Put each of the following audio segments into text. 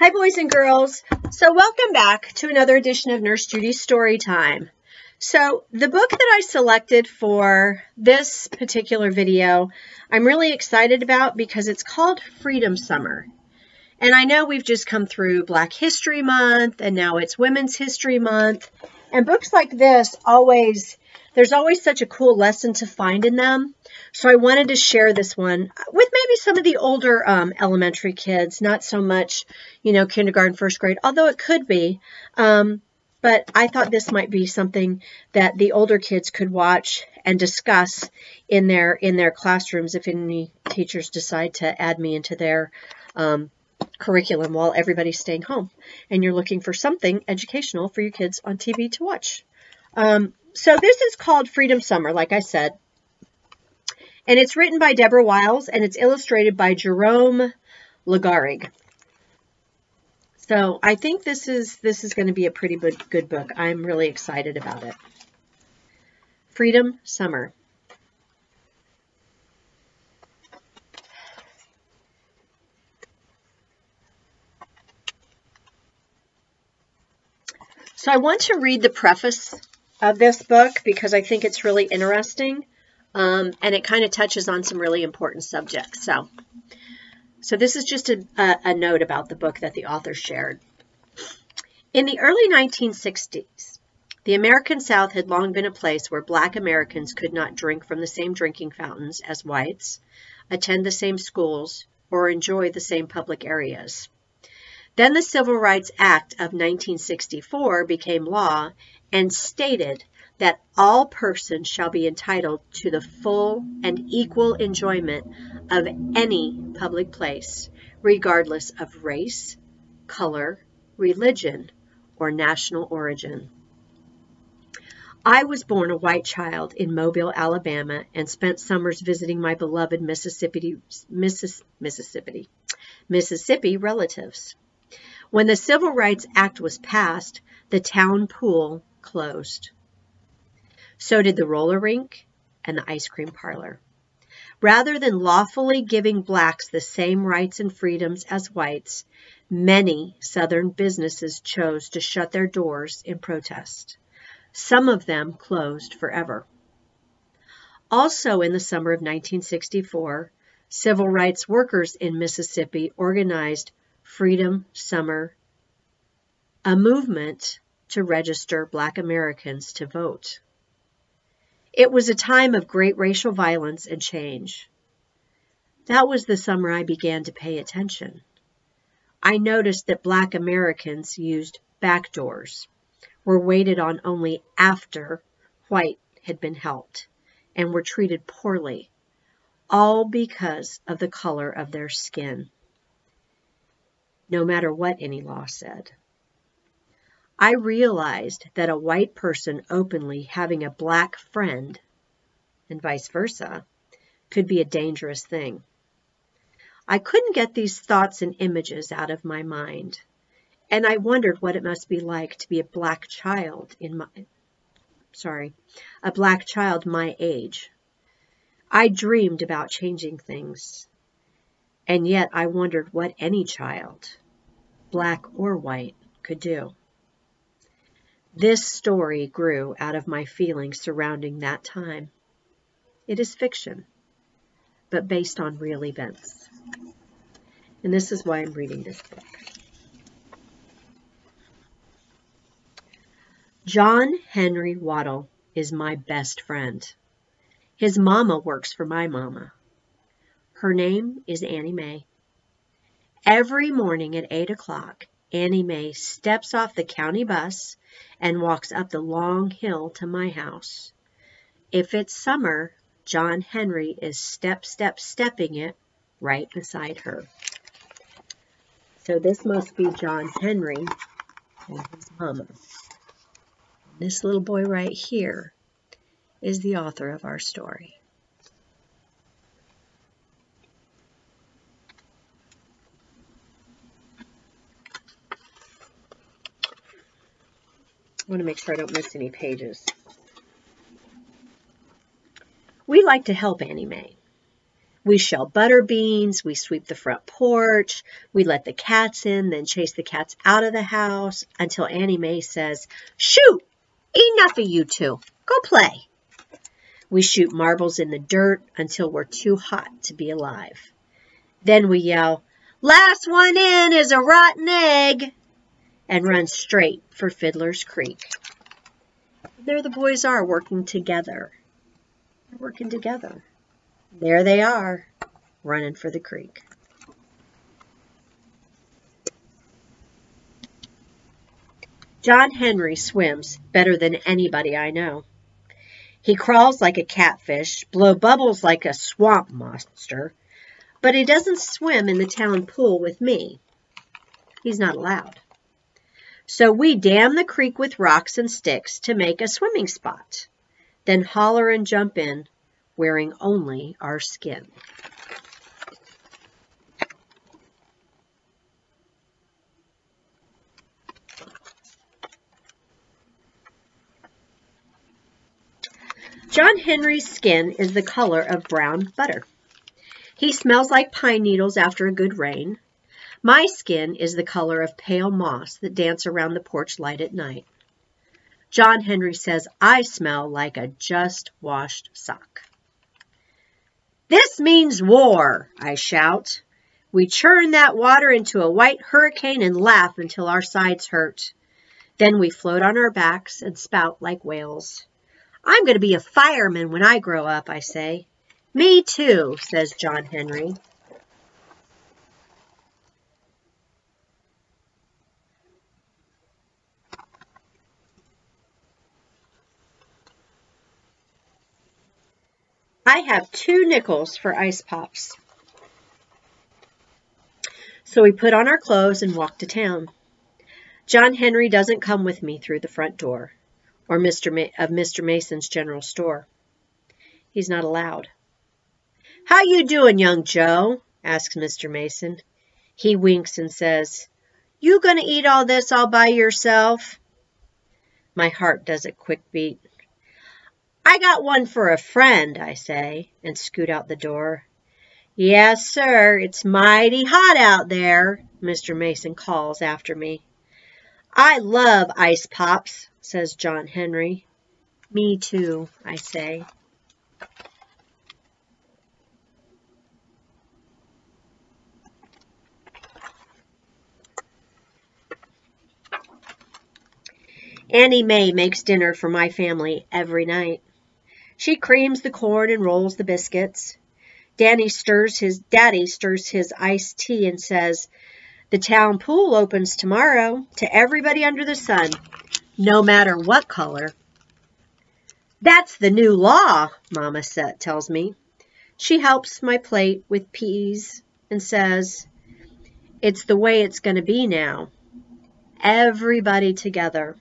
Hi, boys and girls. So welcome back to another edition of Nurse Judie's Story Time. So the book that I selected for this particular video, I'm really excited about because it's called Freedom Summer. And I know we've just come through Black History Month, and now it's Women's History Month. And books like this there's always such a cool lesson to find in them. So I wanted to share this one with maybe some of the older elementary kids, not so much, kindergarten, first grade, although it could be. But I thought this might be something that the older kids could watch and discuss in their classrooms if any teachers decide to add me into their curriculum while everybody's staying home and you're looking for something educational for your kids on TV to watch. So this is called Freedom Summer, like I said, and it's written by Deborah Wiles and it's illustrated by Jerome Lagarig. So I think this is going to be a pretty good book. I'm really excited about it. Freedom Summer. So I want to read the preface of this book because I think it's really interesting, and it kind of touches on some really important subjects. So this is just a note about the book that the author shared. In the early 1960s, the American South had long been a place where Black Americans could not drink from the same drinking fountains as whites, attend the same schools, or enjoy the same public areas. Then the Civil Rights Act of 1964 became law and stated that all persons shall be entitled to the full and equal enjoyment of any public place, regardless of race, color, religion, or national origin. I was born a white child in Mobile, Alabama, and spent summers visiting my beloved Mississippi relatives. When the Civil Rights Act was passed, the town pool closed. So did the roller rink and the ice cream parlor. Rather than lawfully giving blacks the same rights and freedoms as whites, many Southern businesses chose to shut their doors in protest. Some of them closed forever. Also in the summer of 1964, civil rights workers in Mississippi organized Freedom Summer, a movement to register Black Americans to vote. It was a time of great racial violence and change. That was the summer I began to pay attention. I noticed that Black Americans used back doors, were waited on only after white had been helped, and were treated poorly, all because of the color of their skin. No matter what any law said. I realized that a white person openly having a black friend, and vice versa, could be a dangerous thing. I couldn't get these thoughts and images out of my mind, and I wondered what it must be like to be a black child my age. I dreamed about changing things, and yet I wondered what any child, black or white, could do. This story grew out of my feelings surrounding that time. It is fiction, but based on real events. And this is why I'm reading this book. John Henry Waddle is my best friend. His mama works for my mama. Her name is Annie Mae. Every morning at 8 o'clock, Annie Mae steps off the county bus and walks up the long hill to my house. If it's summer, John Henry is stepping it right beside her. So this must be John Henry and his mama. This little boy right here is the author of our story. I want to make sure I don't miss any pages. We like to help Annie Mae. We shell butter beans, we sweep the front porch, we let the cats in, then chase the cats out of the house until Annie Mae says, "Shoot! Enough of you two. Go play." We shoot marbles in the dirt until we're too hot to be alive. Then we yell, "Last one in is a rotten egg," and run straight for Fiddler's Creek. There the boys are working together. They're working together. There they are, running for the creek. John Henry swims better than anybody I know. He crawls like a catfish, blows bubbles like a swamp monster, but he doesn't swim in the town pool with me. He's not allowed. So we dam the creek with rocks and sticks to make a swimming spot, then holler and jump in, wearing only our skin. John Henry's skin is the color of brown butter. He smells like pine needles after a good rain. My skin is the color of pale moss that dance around the porch light at night. John Henry says I smell like a just washed sock. "This means war," I shout. We churn that water into a white hurricane and laugh until our sides hurt. Then we float on our backs and spout like whales. "I'm going to be a fireman when I grow up," I say. "Me too," says John Henry. I have 2 nickels for ice pops. So we put on our clothes and walk to town. John Henry doesn't come with me through the front door or Mr. Mason's general store. He's not allowed. "How you doing, young Joe?" asks Mr. Mason. He winks and says, "You gonna eat all this all by yourself?" My heart does a quick beat. "I got one for a friend," I say, and scoot out the door. "Yes, sir, it's mighty hot out there," Mr. Mason calls after me. "I love ice pops," says John Henry. "Me too," I say. Annie Mae makes dinner for my family every night. She creams the corn and rolls the biscuits. Daddy stirs his iced tea and says, "The town pool opens tomorrow to everybody under the sun, no matter what color." "That's the new law," Mama tells me. She helps my plate with peas and says, "It's the way it's going to be now. Everybody together.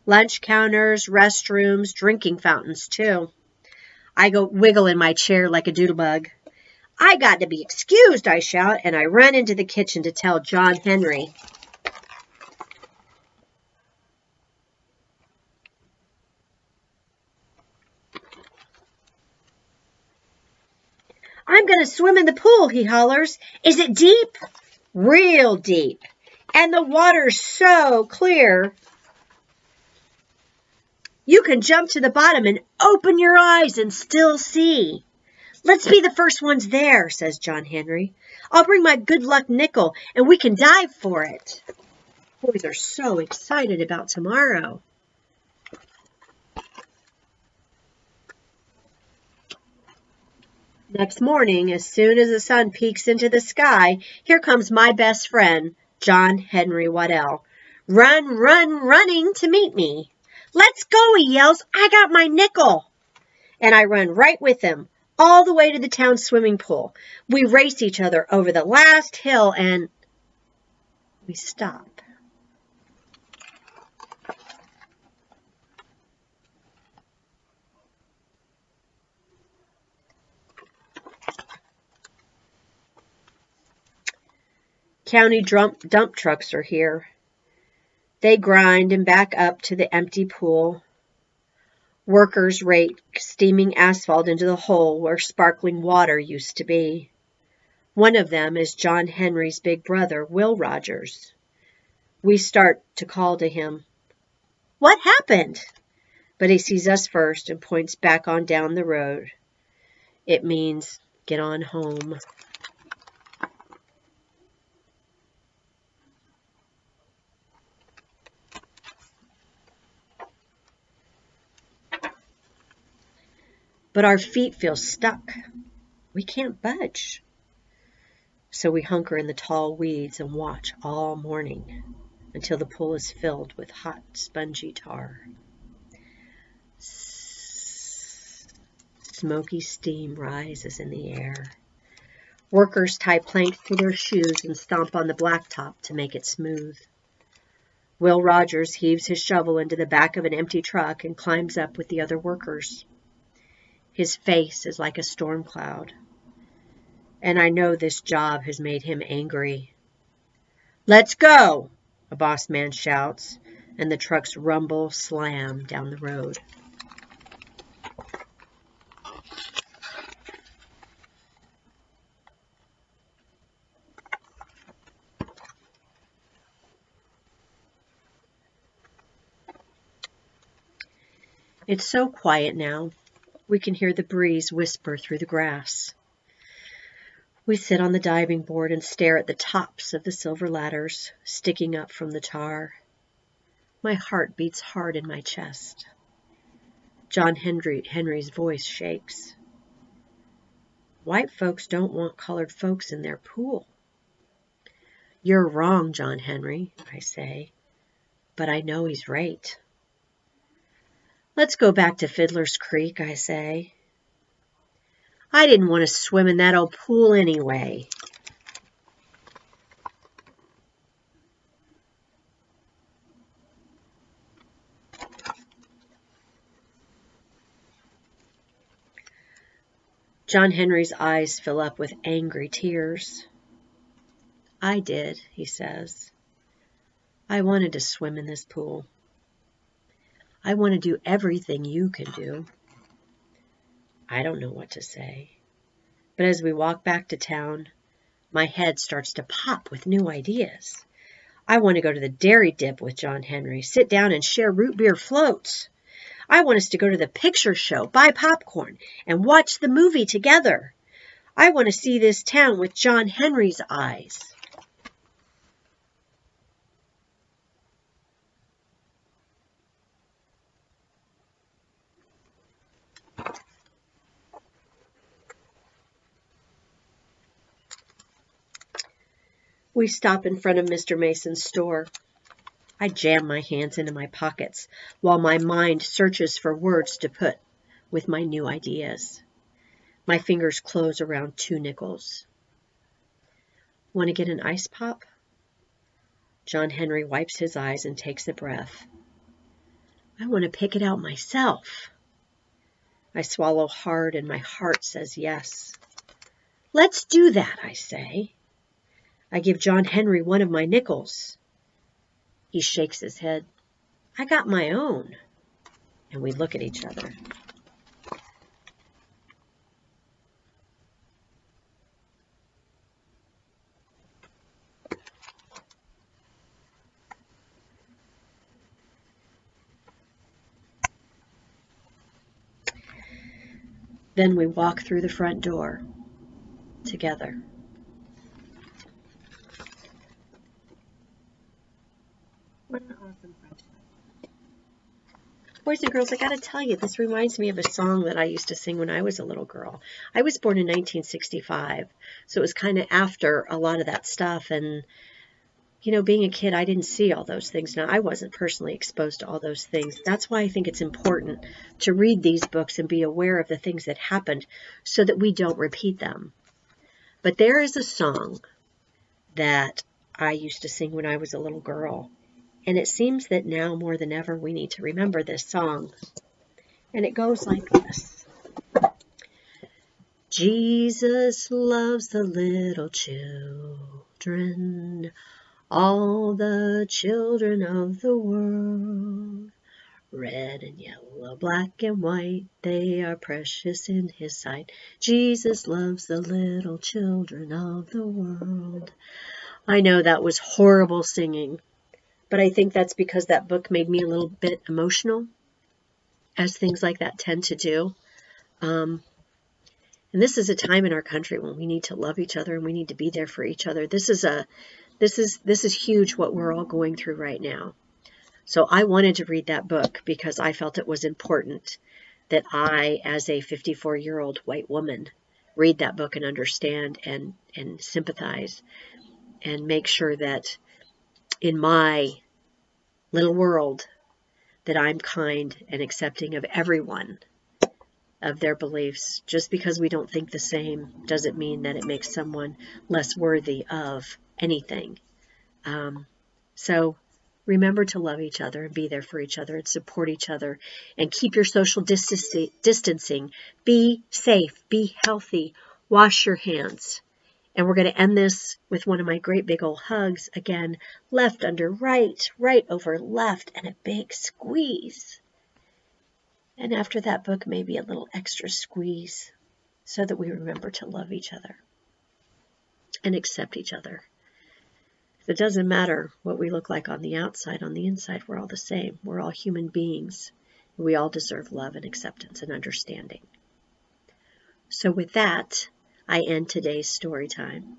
Lunch counters, restrooms, drinking fountains, too." I go wiggle in my chair like a doodlebug. "I got to be excused," I shout, and I run into the kitchen to tell John Henry. "I'm going to swim in the pool," he hollers. "Is it deep?" "Real deep. And the water's so clear. You can jump to the bottom and open your eyes and still see." "Let's be the first ones there," says John Henry. "I'll bring my good luck nickel and we can dive for it." Boys are so excited about tomorrow. Next morning, as soon as the sun peeks into the sky, here comes my best friend, John Henry Waddell, running to meet me. "Let's go," he yells. "I got my nickel." And I run right with him, all the way to the town swimming pool. We race each other over the last hill and we stop. County dump trucks are here. They grind and back up to the empty pool. Workers rake steaming asphalt into the hole where sparkling water used to be. One of them is John Henry's big brother, Will Rogers. We start to call to him, "What happened?" But he sees us first and points back on down the road. It means, get on home. But our feet feel stuck. We can't budge. So we hunker in the tall weeds and watch all morning until the pool is filled with hot, spongy tar. Smoky steam rises in the air. Workers tie planks to their shoes and stomp on the blacktop to make it smooth. Will Rogers heaves his shovel into the back of an empty truck and climbs up with the other workers. His face is like a storm cloud. And I know this job has made him angry. "Let's go," a boss man shouts, and the trucks rumble, slam down the road. It's so quiet now. We can hear the breeze whisper through the grass. We sit on the diving board and stare at the tops of the silver ladders sticking up from the tar. My heart beats hard in my chest. John Henry's voice shakes. "White folks don't want colored folks in their pool." "You're wrong, John Henry," I say, but I know he's right. "Let's go back to Fiddler's Creek," I say. I didn't want to swim in that old pool anyway. John Henry's eyes fill up with angry tears. "I did," he says. "I wanted to swim in this pool. I want to do everything you can do." I don't know what to say. But as we walk back to town, my head starts to pop with new ideas. I want to go to the dairy dip with John Henry, sit down and share root beer floats. I want us to go to the picture show, buy popcorn, and watch the movie together. I want to see this town with John Henry's eyes. We stop in front of Mr. Mason's store. I jam my hands into my pockets while my mind searches for words to put with my new ideas. My fingers close around 2 nickels. "Want to get an ice pop?" John Henry wipes his eyes and takes a breath. "I want to pick it out myself." I swallow hard and my heart says yes. "Let's do that," I say. I give John Henry one of my nickels. He shakes his head. "I got my own." And we look at each other. Then we walk through the front door together. What an awesome friendship. Boys and girls, I gotta tell you, this reminds me of a song that I used to sing when I was a little girl. I was born in 1965, so it was kind of after a lot of that stuff. And, you know, being a kid, I didn't see all those things. Now, I wasn't personally exposed to all those things. That's why I think it's important to read these books and be aware of the things that happened so that we don't repeat them. But there is a song that I used to sing when I was a little girl. And it seems that now more than ever we need to remember this song. And it goes like this. Jesus loves the little children, all the children of the world. Red and yellow, black and white, they are precious in his sight. Jesus loves the little children of the world. I know that was horrible singing, but I think that's because that book made me a little bit emotional, as things like that tend to do. And this is a time in our country when we need to love each other and we need to be there for each other. This is huge what we're all going through right now. So I wanted to read that book because I felt it was important that I, as a 54-year-old white woman, read that book and understand and sympathize and make sure that in my little world that I'm kind and accepting of everyone, of their beliefs. Just because we don't think the same doesn't mean that it makes someone less worthy of anything. So remember to love each other and be there for each other and support each other and keep your social distancing. Be safe, be healthy, wash your hands. And we're going to end this with one of my great big old hugs. Again, left under right, right over left, and a big squeeze. And after that book, maybe a little extra squeeze so that we remember to love each other and accept each other. It doesn't matter what we look like on the outside. On the inside, we're all the same. We're all human beings. We all deserve love and acceptance and understanding. So with that, I end today's story time.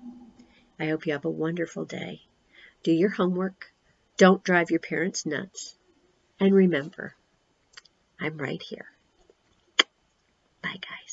I hope you have a wonderful day. Do your homework. Don't drive your parents nuts. And remember, I'm right here. Bye, guys.